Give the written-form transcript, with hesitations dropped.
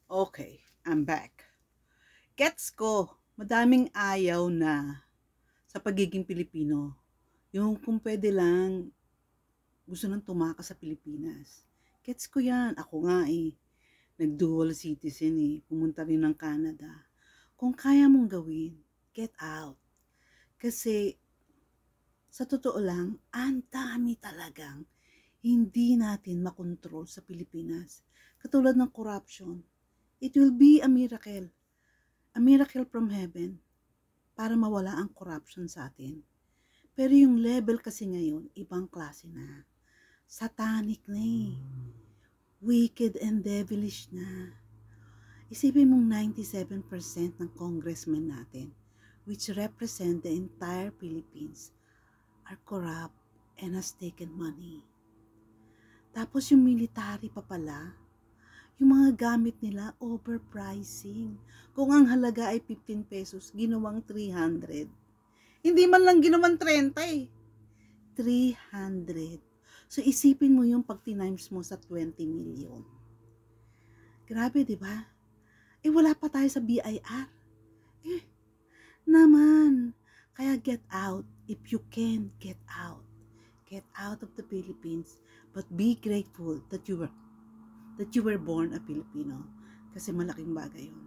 Okay, I'm back. Gets ko, madaming ayaw na sa pagiging Pilipino. Yung kung pwede lang, gusto nang tumakas sa Pilipinas. Gets ko yan. Ako nga nag-dual citizen pumunta rin ng Canada. Kung kaya mong gawin, get out. Kasi, sa totoo lang, ang dami talagang hindi natin makontrol sa Pilipinas. Katulad ng corruption. It will be a miracle. A miracle from heaven para mawala ang corruption sa atin. Pero yung level kasi ngayon, ibang klase na. Satanic na Wicked and devilish na. Isipin mong 97% ng congressmen natin, which represent the entire Philippines, are corrupt and has taken money. Tapos yung military pa pala, yung mga gamit nila overpricing. Kung ang halaga ay 15 pesos, ginawang 300. Hindi man lang ginawang 30 300. So isipin mo yung pag tinimes mo sa 20 million. Grabe, di ba? Wala pa tayo sa BIR. Eh, naman. Kaya get out. If you can, get out. Get out of the Philippines. But be grateful that you were born a Filipino. Kasi malaking bagay yun.